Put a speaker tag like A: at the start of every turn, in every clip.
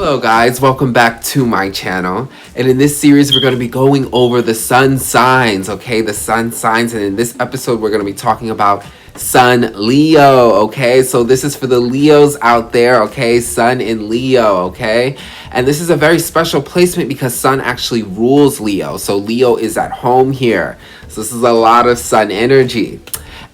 A: Hello guys, welcome back to my channel. And in this series we're going to be going over the sun signs, okay? The sun signs, and in this episode we're going to be talking about Sun Leo, okay? So this is for the Leos out there, okay? Sun in Leo, okay? And this is a very special placement because Sun actually rules Leo. So Leo is at home here. So this is a lot of Sun energy.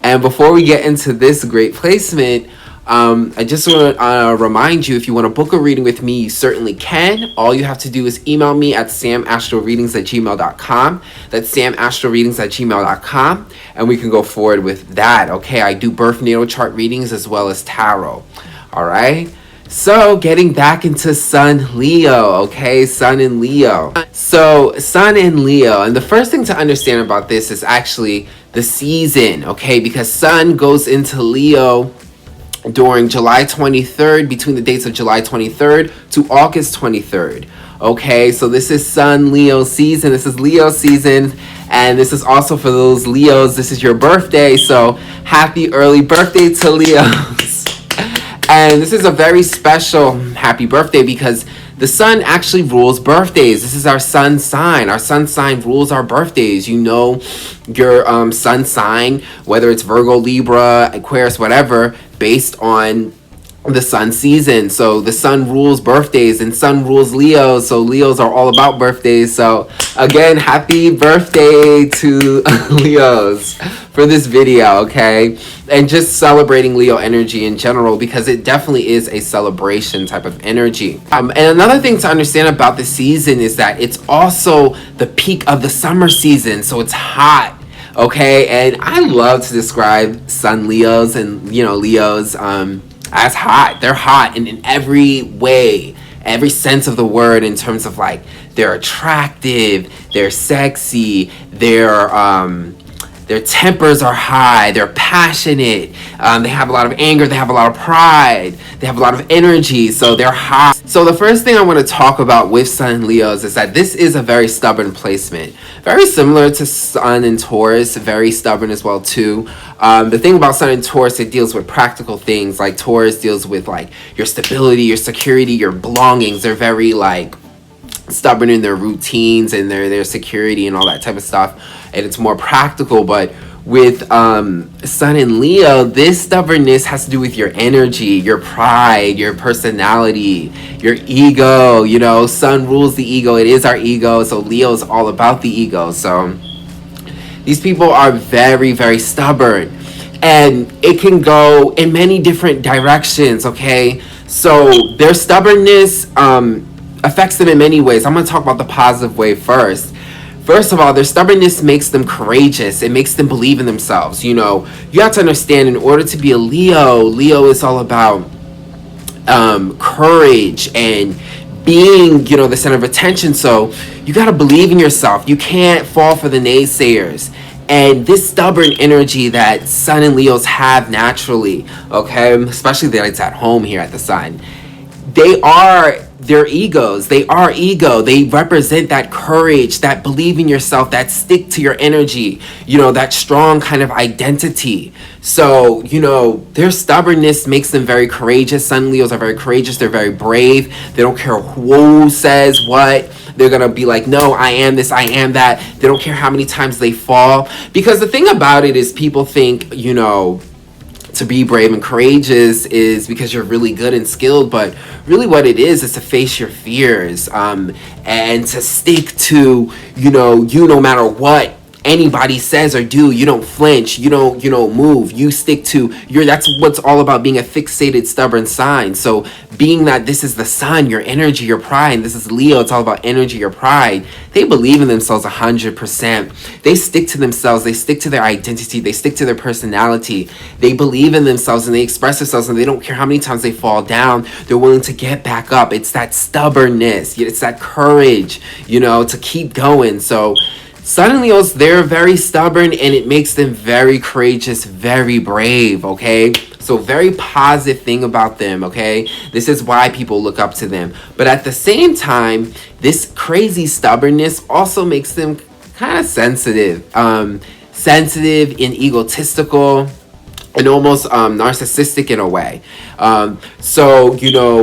A: And before we get into this great placement, I just want to remind you, if you want to book a reading with me, you certainly can. All you have to do is email me at samastroreadings@gmail.com. That's samastroreadings@gmail.com, and we can go forward with that, okay? I do birth natal chart readings as well as tarot, all right? So, getting back into Sun Leo, okay? Sun in Leo. So, Sun in Leo, and the first thing to understand about this is actually the season, okay? Because Sun goes into Leo during July 23rd, between the dates of July 23rd to August 23rd. Okay, so this is Sun Leo season. This is Leo season, and this is also for those Leos. This is your birthday, so happy early birthday to Leos. And this is a very special happy birthday because the sun actually rules birthdays. This is our sun sign. Our sun sign rules our birthdays. You know your sun sign, whether it's Virgo, Libra, Aquarius, whatever, based on the sun season. So the sun rules birthdays and sun rules Leos. So Leos are all about birthdays. So again, happy birthday to Leos for this video, okay? And just celebrating Leo energy in general, because it definitely is a celebration type of energy. And another thing to understand about the season is that it's also the peak of the summer season. So it's hot. Okay, and I love to describe Sun Leos and, you know, Leos as hot. They're hot in every way, every sense of the word, in terms of like they're attractive, they're sexy, their tempers are high, they're passionate, they have a lot of anger, they have a lot of pride, they have a lot of energy, so they're hot. So the first thing I want to talk about with Sun Leos is that this is a very stubborn placement. Very similar to Sun in Taurus, very stubborn as well too. The thing about Sun in Taurus, it deals with practical things. Like Taurus deals with like your stability, your security, your belongings. They're very like stubborn in their routines and their security and all that type of stuff, and it's more practical. But with Sun in Leo, this stubbornness has to do with your energy, your pride, your personality, your ego. You know, Sun rules the ego. It is our ego. So Leo is all about the ego. So these people are very, very stubborn, and it can go in many different directions, okay? So their stubbornness affects them in many ways. I'm going to talk about the positive way first. First of all, their stubbornness makes them courageous. It makes them believe in themselves. You know, you have to understand, in order to be a Leo is all about courage and being, you know, the center of attention. So you got to believe in yourself. You can't fall for the naysayers. And this stubborn energy that Sun and Leos have naturally, okay, especially that it's at home here at the Sun, they are their egos. They are ego. They represent that courage, that believe in yourself, that stick to your energy, you know, that strong kind of identity. So, you know, their stubbornness makes them very courageous. Sun Leos are very courageous. They're very brave. They don't care who says what. They're going to be like, no, I am this, I am that. They don't care how many times they fall. Because the thing about it is, people think, you know, to be brave and courageous is because you're really good and skilled, but really what it is to face your fears, and to stick to, you no matter what anybody says or do. You don't flinch, you don't move, you stick to that's what's all about being a fixated, stubborn sign. So being that this is the Sun, your energy, your pride, and this is Leo, it's all about energy, your pride. They believe in themselves 100%. They stick to themselves, they stick to their identity, they stick to their personality. They believe in themselves and they express themselves, and they don't care how many times they fall down. They're willing to get back up. It's that stubbornness, it's that courage, to keep going. So Sun and Leos, they're very stubborn, and it makes them very courageous, very brave, okay? So very positive thing about them, okay? This is why people look up to them. But at the same time, this crazy stubbornness also makes them kind of sensitive. Sensitive and egotistical. and almost narcissistic in a way. So,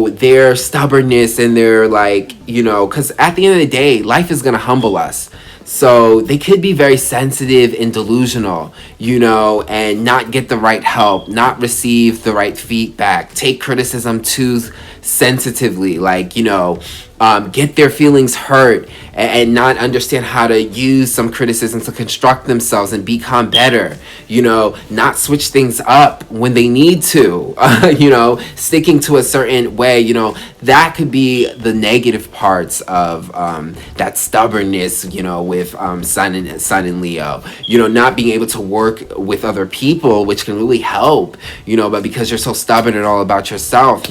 A: their stubbornness and their, like, because at the end of the day, life is going to humble us. So they could be very sensitive and delusional, and not get the right help, not receive the right feedback, take criticism too sensitively, like, get their feelings hurt, and not understand how to use some criticism to construct themselves and become better, not switch things up when they need to, sticking to a certain way, that could be the negative parts of that stubbornness, with Sun and Leo, not being able to work with other people, which can really help, but because you're so stubborn and all about yourself,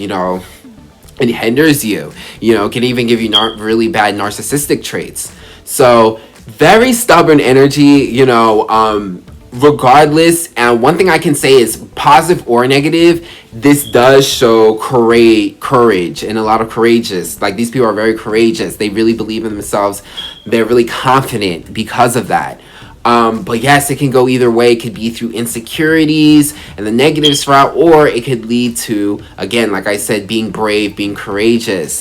A: it hinders you, can even give you really bad narcissistic traits. So very stubborn energy, regardless. And one thing I can say is, positive or negative, this does show courage, and a lot of courageous. Like, these people are very courageous. They really believe in themselves. They're really confident because of that. But yes, it can go either way. It could be through insecurities and the negatives route, or it could lead to, again, like I said, being brave, being courageous.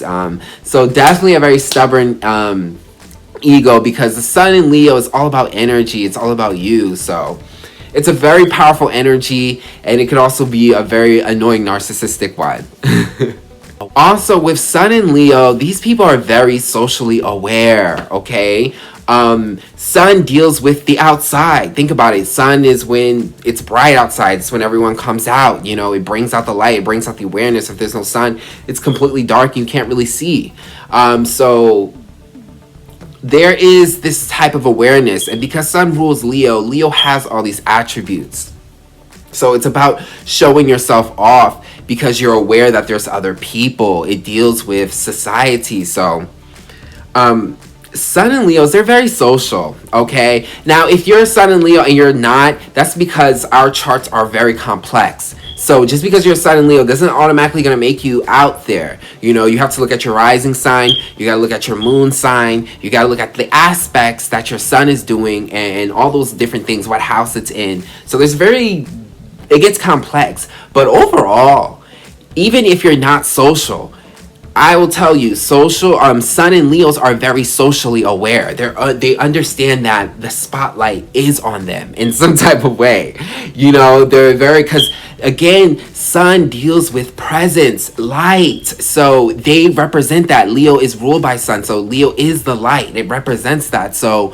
A: So definitely a very stubborn ego, because the Sun in Leo is all about energy. It's all about you. So it's a very powerful energy, and it could also be a very annoying narcissistic one. Also, with Sun in Leo, these people are very socially aware, okay? Sun deals with the outside. Think about it. Sun is when it's bright outside. It's when everyone comes out. It brings out the light. It brings out the awareness. If there's no sun, it's completely dark. You can't really see. So there is this type of awareness. And because Sun rules Leo, Leo has all these attributes. So it's about showing yourself off because you're aware that there's other people. It deals with society. So, Sun and Leos, they're very social, okay? Now, if you're a Sun and Leo and you're not, that's because our charts are very complex. So just because you're a Sun and Leo doesn't automatically going to make you out there. You have to look at your rising sign. You got to look at your moon sign. You got to look at the aspects that your sun is doing and all those different things, what house it's in. So it gets complex. But overall, even if you're not social, I will tell you, Sun and Leos are very socially aware. They understand that the spotlight is on them in some type of way. They're very, because again, Sun deals with presence, light. So they represent that. Leo is ruled by Sun. So Leo is the light. It represents that. So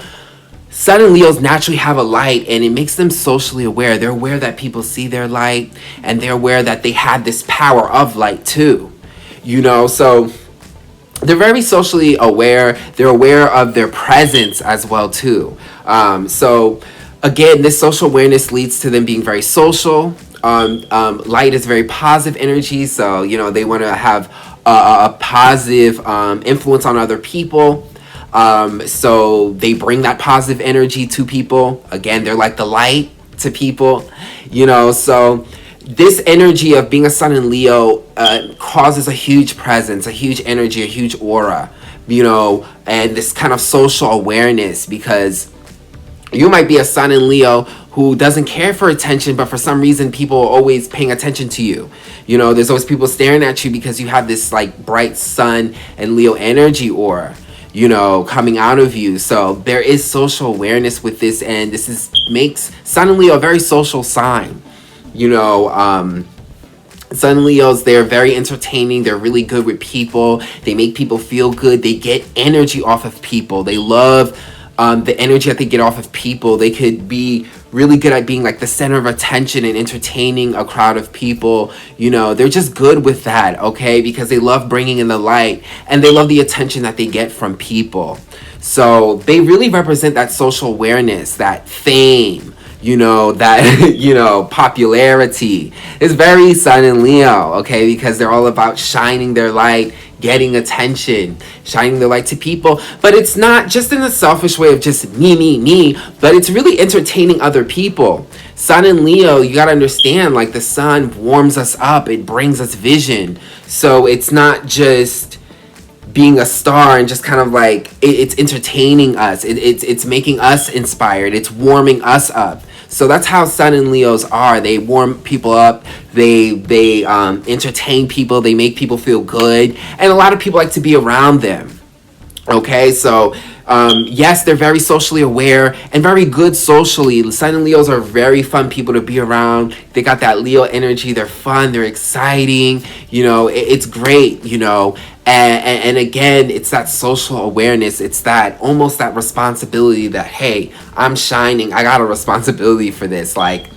A: Sun and Leos naturally have a light, and it makes them socially aware. They're aware that people see their light, and they're aware that they have this power of light too. So they're very socially aware. They're aware of their presence as well too. So again, this social awareness leads to them being very social. Light is very positive energy. So, they want to have a positive influence on other people. So they bring that positive energy to people. Again, they're like the light to people, so this energy of being a Sun in Leo causes a huge presence, a huge energy, a huge aura, and this kind of social awareness, because you might be a Sun in Leo who doesn't care for attention, but for some reason people are always paying attention to you. There's always people staring at you because you have this like bright Sun and Leo energy aura, coming out of you. So there is social awareness with this, and makes Sun and Leo a very social sign. Sun Leos, they're very entertaining. They're really good with people. They make people feel good. They get energy off of people. They love the energy that they get off of people. They could be really good at being like the center of attention and entertaining a crowd of people. They're just good with that, okay? Because they love bringing in the light, and they love the attention that they get from people. So they really represent that social awareness, that fame, that, popularity. Is very Sun and Leo, okay? Because they're all about shining their light, getting attention, shining their light to people. But it's not just in a selfish way of just me, but it's really entertaining other people. Sun and Leo, you got to understand, like, the sun warms us up. It brings us vision. So it's not just being a star and just kind of like, it's entertaining us. It's making us inspired. It's warming us up. So that's how Sun and Leos are. They warm people up. They entertain people. They make people feel good, and a lot of people like to be around them. Okay, so yes, they're very socially aware and very good socially. Sun and Leos are very fun people to be around. They got that Leo energy. They're fun. They're exciting. You know, it's great. You know, and again, it's that social awareness. It's that almost that responsibility that, hey, I'm shining. I got a responsibility for this. Like,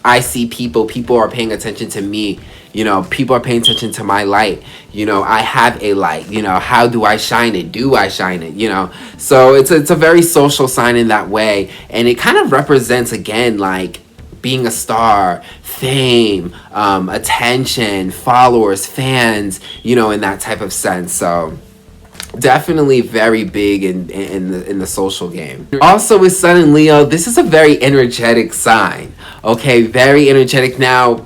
A: I see people. People are paying attention to me. You know, people are paying attention to my light. You know, I have a light. You know, how do I shine it? Do I shine it? You know, so it's a very social sign in that way. And it kind of represents, again, like being a star, fame, attention, followers, fans, you know, in that type of sense. So definitely very big in the social game. Also with Sun and Leo, this is a very energetic sign. Okay, very energetic. Now,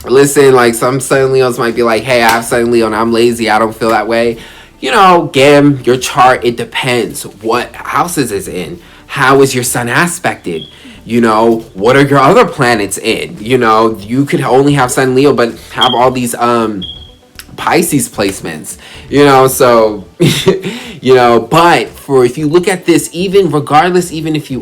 A: listen, like some Sun Leos might be like, hey, I have Sun Leo and I'm lazy, I don't feel that way. You know, Gam, your chart, it depends what houses is in. How is your Sun aspected? You know, what are your other planets in? You know, you could only have Sun Leo but have all these Pisces placements, you know, so you know, but for if you look at this, even regardless, even if you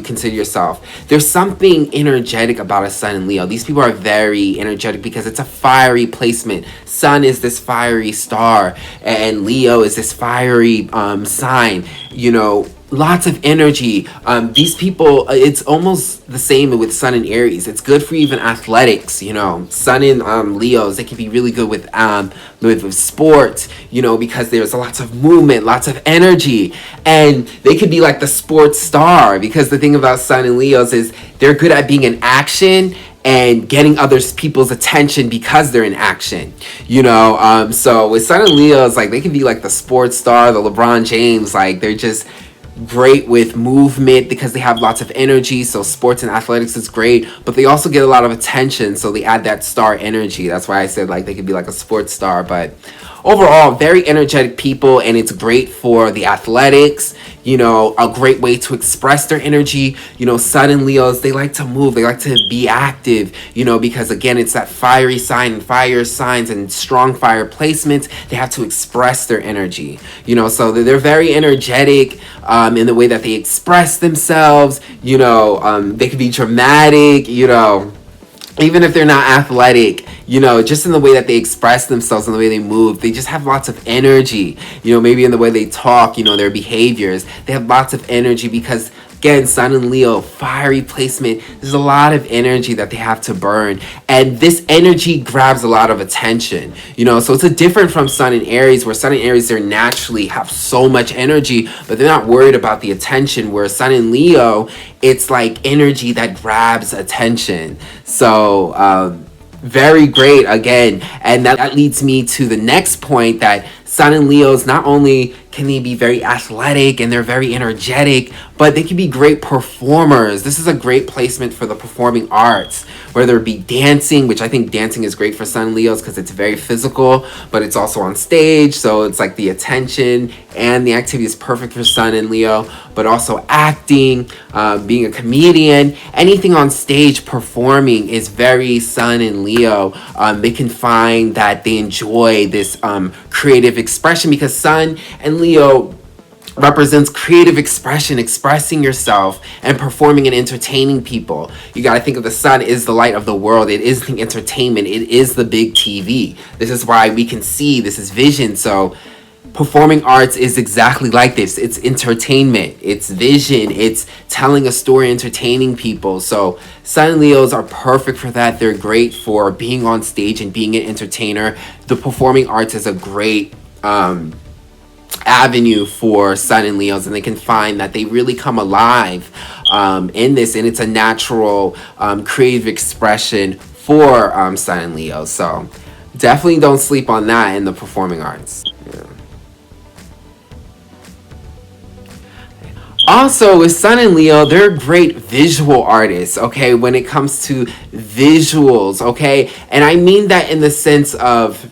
A: consider yourself, there's something energetic about a Sun and Leo. These people are very energetic because it's a fiery placement. Sun is this fiery star and Leo is this fiery sign, you know, lots of energy. These people, it's almost the same with Sun and Aries. It's good for even athletics, you know. Sun and Leos, they can be really good with sports, you know, because there's lots of movement, lots of energy, and they could be like the sports star, because the thing about Sun and Leos is they're good at being in action and getting other people's attention because they're in action, you know. So with Sun and Leos, like they can be like the sports star, the LeBron James, like they're just great with movement because they have lots of energy. So sports and athletics is great, but they also get a lot of attention, so they add that star energy. That's why I said like they could be like a sports star. But overall, very energetic people, and it's great for the athletics, you know, a great way to express their energy. You know, Sun and Leos, they like to move, they like to be active, you know, because again, it's that fiery sign, and fire signs and strong fire placements, they have to express their energy, you know, so they're very energetic in the way that they express themselves, you know. They can be dramatic, you know, even if they're not athletic, you know, just in the way that they express themselves and the way they move, they just have lots of energy, you know, maybe in the way they talk, you know, their behaviors, they have lots of energy because, again, Sun and Leo, fiery placement, there's a lot of energy that they have to burn, and this energy grabs a lot of attention, you know. So it's a different from Sun and Aries, where Sun and Aries, they naturally have so much energy, but they're not worried about the attention, where Sun and Leo, it's like energy that grabs attention. So very great again, and that leads me to the next point, that Sun and Leos, not only can they be very athletic and they're very energetic, but they can be great performers. This is a great placement for the performing arts, whether it be dancing, which I think dancing is great for Sun and Leos because it's very physical, but it's also on stage, so it's like the attention and the activity is perfect for Sun and Leo. But also acting, being a comedian, anything on stage, performing is very Sun and Leo. They can find that they enjoy this creative expression, because Sun and Leo represents creative expression, expressing yourself and performing and entertaining people. You got to think of the Sun is the light of the world. It is the entertainment. It is the big TV. This is why we can see. This is vision. So performing arts is exactly like this. It's entertainment. It's vision. It's telling a story, entertaining people. So Sun and Leos are perfect for that. They're great for being on stage and being an entertainer. The performing arts is a great avenue for Sun and Leos, and they can find that they really come alive in this, and it's a natural creative expression for Sun and Leo. So definitely don't sleep on that in the performing arts. Yeah. Also, with Sun and Leo, they're great visual artists, okay, when it comes to visuals, okay? And I mean that in the sense of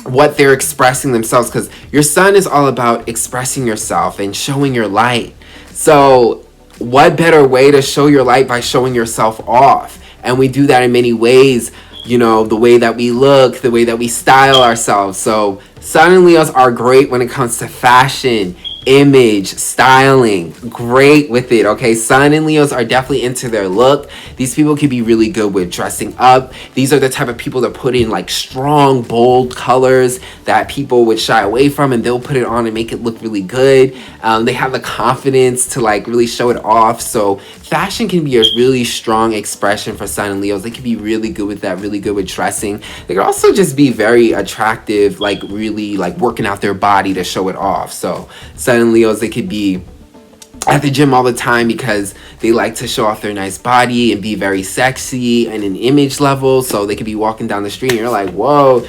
A: what they're expressing themselves, because your Sun is all about expressing yourself and showing your light. So what better way to show your light by showing yourself off? And we do that in many ways, you know, the way that we look, the way that we style ourselves. So Sun and Leos are great when it comes to fashion, image, styling. Great with it, okay? Sun and Leos are definitely into their look. These people can be really good with dressing up. These are the type of people that put in like strong, bold colors that people would shy away from, and they'll put it on and make it look really good. They have the confidence to like really show it off. So fashion can be a really strong expression for Sun and Leos. They can be really good with that, really good with dressing. They can also just be very attractive, like really like working out their body to show it off. So Sun and Leos, they could be at the gym all the time because they like to show off their nice body and be very sexy and an image level. So they could be walking down the street and you're like, whoa,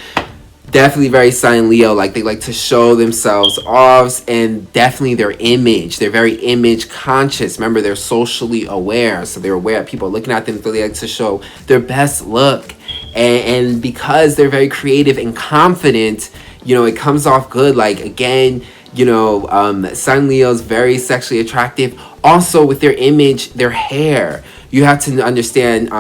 A: definitely very Sun and Leo. Like they like to show themselves off, and definitely their image. They're very image conscious. Remember, they're socially aware. So they're aware people are looking at them, so they like to show their best look. And because they're very creative and confident, you know, it comes off good. Like again, you know, Sun Leo's very sexually attractive. Also with their image, their hair. You have to understand,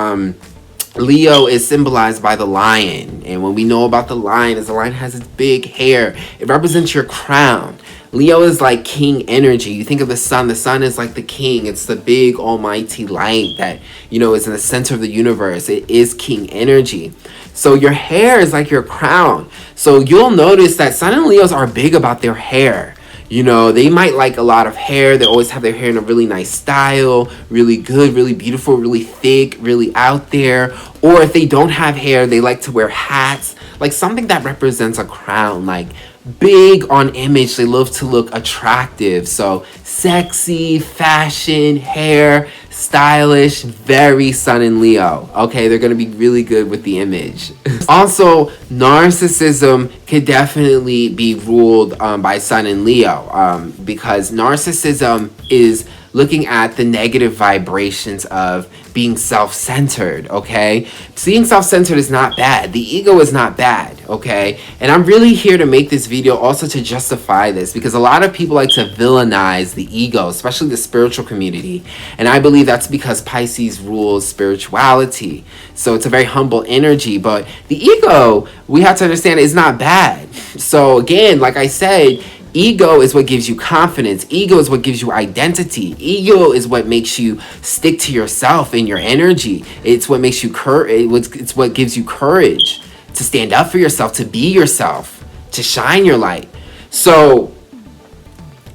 A: Leo is symbolized by the lion. And when we know about the lion, is the lion has its big hair. It represents your crown. Leo is like king energy. You think of the sun is like the king. It's the big almighty light that, you know, is in the center of the universe. It is king energy. So your hair is like your crown. So you'll notice that Sun and Leos are big about their hair. You know, they might like a lot of hair. They always have their hair in a really nice style, really good, really beautiful, really thick, really out there. Or if they don't have hair, they like to wear hats, like something that represents a crown, like big on image. They love to look attractive. So sexy, fashion, hair, stylish, very Sun and Leo. Okay, they're going to be really good with the image. Also, narcissism could definitely be ruled by Sun and Leo, because narcissism is looking at the negative vibrations of being self-centered, okay? Being self-centered is not bad. The ego is not bad, okay? And I'm really here to make this video also to justify this, because a lot of people like to villainize the ego, especially the spiritual community. And I believe that's because Pisces rules spirituality. So it's a very humble energy, but the ego, we have to understand, is not bad. So again, like I said, ego is what gives you confidence. Ego is what gives you identity. Ego is what makes you stick to yourself and your energy. It's what makes you it's what gives you courage to stand up for yourself, to be yourself, to shine your light. So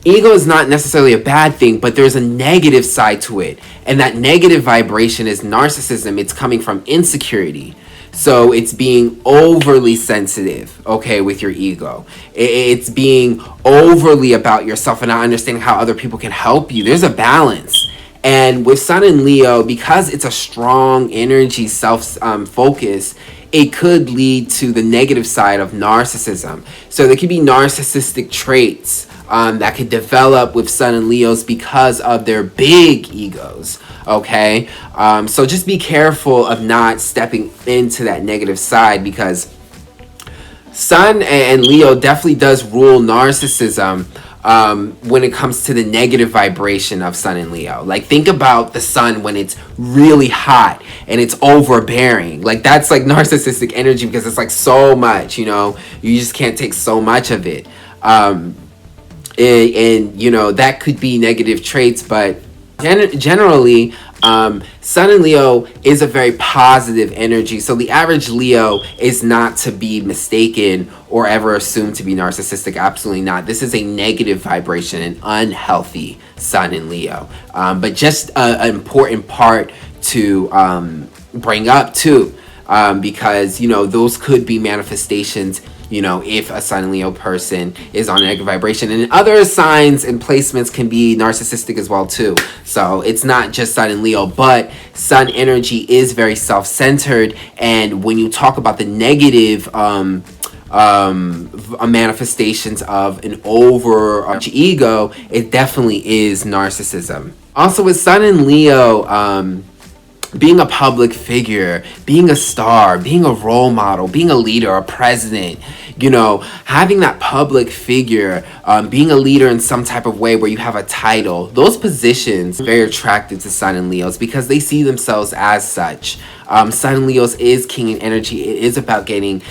A: ego is not necessarily a bad thing, but there's a negative side to it. And that negative vibration is narcissism. It's coming from insecurity. So it's being overly sensitive, okay, with your ego. It's being overly about yourself and not understanding how other people can help you. There's a balance. And with Sun and Leo, because it's a strong energy, self-focus, it could lead to the negative side of narcissism. So there could be narcissistic traits that could develop with Sun and Leos because of their big egos, okay? So just be careful of not stepping into that negative side, because Sun and Leo definitely does rule narcissism when it comes to the negative vibration of Sun and Leo. Like, think about the sun when it's really hot and it's overbearing. Like, that's like narcissistic energy, because it's like so much, you know, you just can't take so much of it. And you know, that could be negative traits, but generally, Sun and Leo is a very positive energy. So the average Leo is not to be mistaken or ever assumed to be narcissistic. Absolutely not. This is a negative vibration, an unhealthy Sun and Leo. But just an important part to bring up too, because, you know, those could be manifestations, you know, if a Sun and Leo person is on a negative vibration. And other signs and placements can be narcissistic as well too. So it's not just Sun and Leo, but Sun energy is very self-centered. And when you talk about the negative manifestations of an over ego, it definitely is narcissism. Also with Sun and Leo, being a public figure, being a star, being a role model, being a leader, a president, you know, having that public figure, being a leader in some type of way where you have a title, those positions are very attractive to Sun and Leos because they see themselves as such. Sun and Leos is king in energy. It is about getting,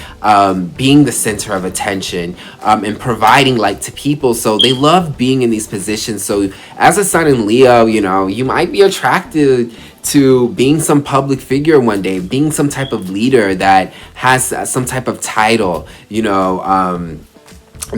A: being the center of attention, and providing light to people. So they love being in these positions. So as a Sun and Leo, you know, you might be attracted to being some public figure one day, being some type of leader that has some type of title, you know,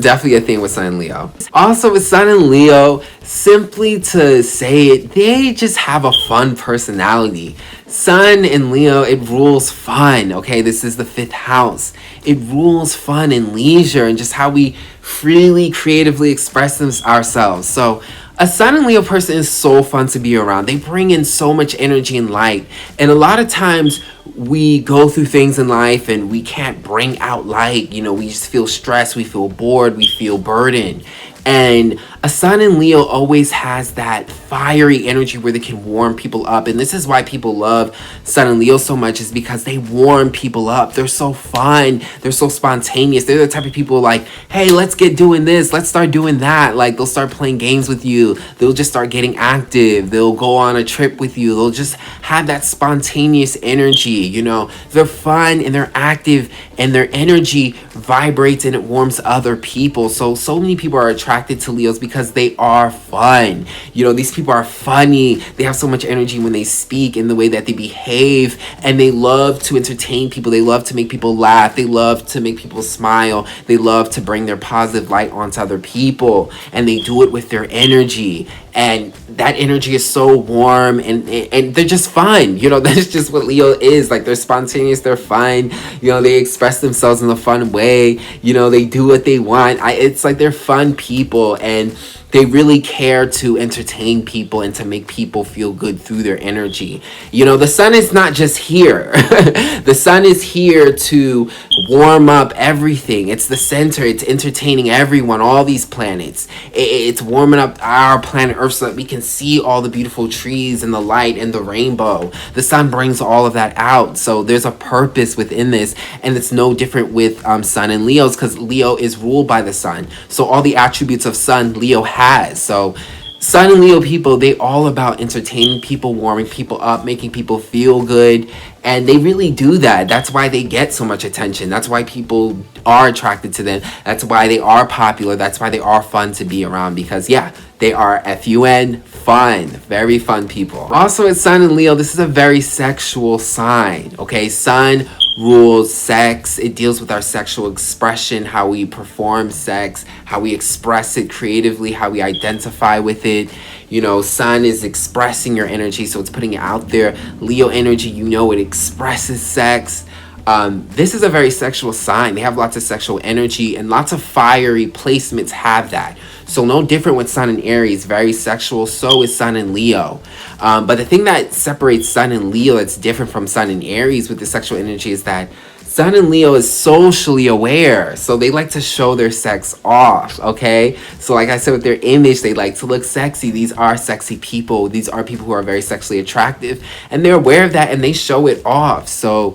A: definitely a thing with Sun and Leo. Also with Sun and Leo, simply to say it, they just have a fun personality. Sun and Leo, it rules fun, okay? This is the 5th house. It rules fun and leisure and just how we freely, creatively express ourselves. So a Sun and Leo person is so fun to be around. They bring in so much energy and light. And a lot of times we go through things in life and we can't bring out light. You know, we just feel stressed, we feel bored, we feel burdened. And a Sun and Leo always has that fiery energy where they can warm people up. And this is why people love Sun and Leo so much, is because they warm people up. They're so fun. They're so spontaneous. They're the type of people like, hey, let's get doing this. Let's start doing that. Like, they'll start playing games with you. They'll just start getting active. They'll go on a trip with you. They'll just have that spontaneous energy, you know. They're fun and they're active and their energy vibrates and it warms other people. So many people are attracted to Leos because they are fun. You know, these people are funny. They have so much energy when they speak and the way that they behave, and they love to entertain people. They love to make people laugh. They love to make people smile. They love to bring their positive light onto other people, and they do it with their energy. And that energy is so warm and they're just fun. You know, that's just what Leo is. Like, they're spontaneous, they're fun. You know, they express themselves in a fun way. You know, they do what they want. It's like they're fun people, and they really care to entertain people and to make people feel good through their energy. You know, the sun is not just here. The sun is here to warm up everything. It's the center. It's entertaining everyone, all these planets. It's warming up our planet Earth so that we can see all the beautiful trees and the light and the rainbow. The sun brings all of that out. So there's a purpose within this, and it's no different with Sun and Leos, because Leo is ruled by the sun. So all the attributes of sun, Leo has. So Sun and Leo people, they all about entertaining people, warming people up, making people feel good, and they really do that. That's why they get so much attention. That's why people are attracted to them. That's why they are popular. That's why they are fun to be around, because yeah, they are fun, fun, very fun people. Also, as Sun and Leo, this is a very sexual sign, okay? Sun rules sex. It deals with our sexual expression, how we perform sex, how we express it creatively, how we identify with it. You know, sun is expressing your energy, so it's putting it out there. Leo energy, you know, it expresses sex. This is a very sexual sign. They have lots of sexual energy, and lots of fiery placements have that. So no different with Sun and Aries, very sexual. So is Sun and Leo. But the thing that separates Sun and Leo that's different from Sun and Aries with the sexual energy is that Sun and Leo is socially aware. So they like to show their sex off, okay? So like I said, with their image, they like to look sexy. These are sexy people. These are people who are very sexually attractive, and they're aware of that, and they show it off. So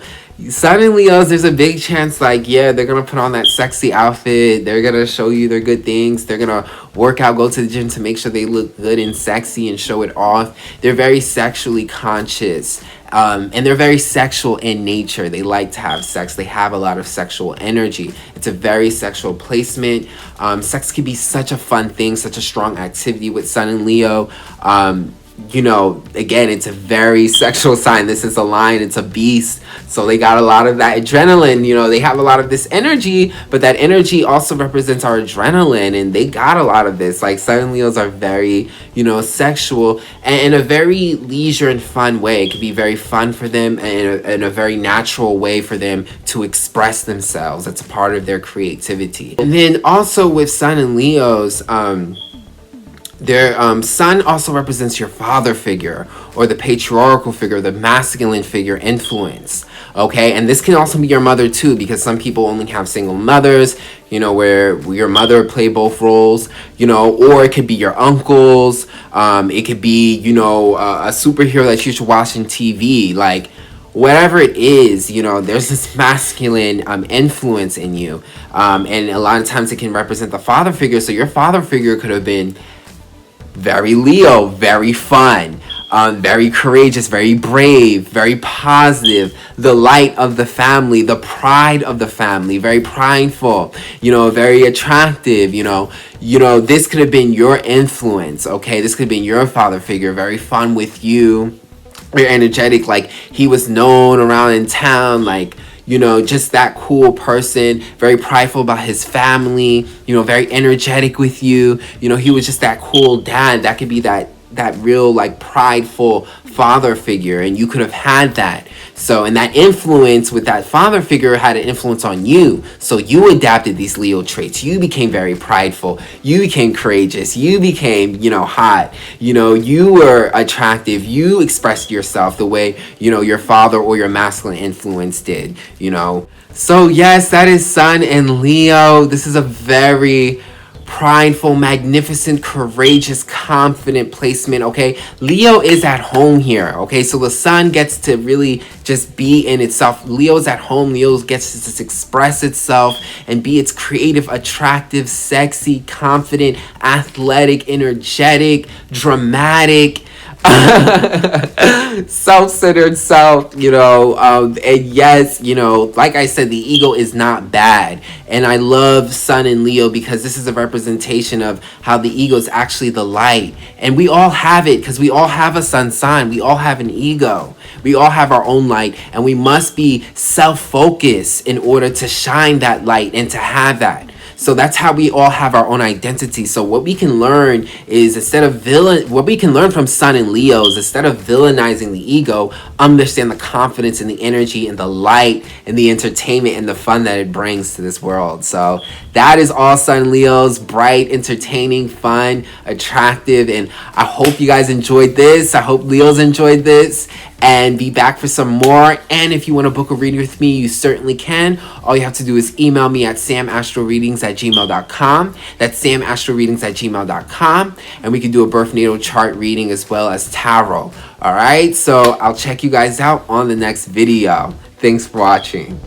A: Sun and Leos, there's a big chance, like, yeah, they're gonna put on that sexy outfit. They're gonna show you their good things. They're gonna work out, go to the gym to make sure they look good and sexy and show it off. They're very sexually conscious, and they're very sexual in nature. They like to have sex. They have a lot of sexual energy. It's a very sexual placement. Sex can be such a fun thing, such a strong activity with Sun and Leo. You know, again, it's a very sexual sign. This is a lion, it's a beast. So they got a lot of that adrenaline, you know, they have a lot of this energy, but that energy also represents our adrenaline, and they got a lot of this. Like, Sun and Leos are very, you know, sexual, and in a very leisure and fun way. It can be very fun for them, and in a very natural way for them to express themselves. It's a part of their creativity. And then also with Sun and Leos, their sun also represents your father figure, or the patriarchal figure, the masculine figure influence. Okay, and this can also be your mother too, because some people only have single mothers, you know, where your mother play both roles, you know, or it could be your uncles. It could be, you know, a superhero that you should watch on TV, like whatever it is, you know, there's this masculine influence in you, and a lot of times it can represent the father figure. So your father figure could have been very Leo, very fun, very courageous, very brave, very positive, the light of the family, the pride of the family, very prideful, you know, very attractive, you know, this could have been your influence, okay? This could have been your father figure, very fun with you, very energetic, like he was known around in town, like, you know, just that cool person, very prideful about his family, you know, very energetic with you. You know, he was just that cool dad. That could be that real, like, prideful father figure, and you could have had that. So, and that influence with that father figure had an influence on you. So you adapted these Leo traits. You became very prideful. You became courageous. You became, you know, hot. You know, you were attractive. You expressed yourself the way, you know, your father or your masculine influence did, you know. So yes, that is Sun and Leo. This is a very prideful, magnificent, courageous, confident placement, okay? Leo is at home here, okay? So the sun gets to really just be in itself. Leo's at home. Leo gets to just express itself and be its creative, attractive, sexy, confident, athletic, energetic, dramatic, self-centered self, you know, and yes, you know, like I said, the ego is not bad, and I love Sun and Leo because this is a representation of how the ego is actually the light, and we all have it because we all have a sun sign, we all have an ego, we all have our own light, and we must be self-focused in order to shine that light and to have that. So that's how we all have our own identity. So what we can learn is, what we can learn from Sun and Leos, instead of villainizing the ego, understand the confidence and the energy and the light and the entertainment and the fun that it brings to this world. So that is all Sun Leos, bright, entertaining, fun, attractive, and I hope you guys enjoyed this. I hope Leos enjoyed this, and be back for some more. And if you want to book a reading with me, you certainly can. All you have to do is email me at samastroreadings@gmail.com. That's samastroreadings@gmail.com. And we can do a birth natal chart reading as well as tarot. All right, so I'll check you guys out on the next video. Thanks for watching.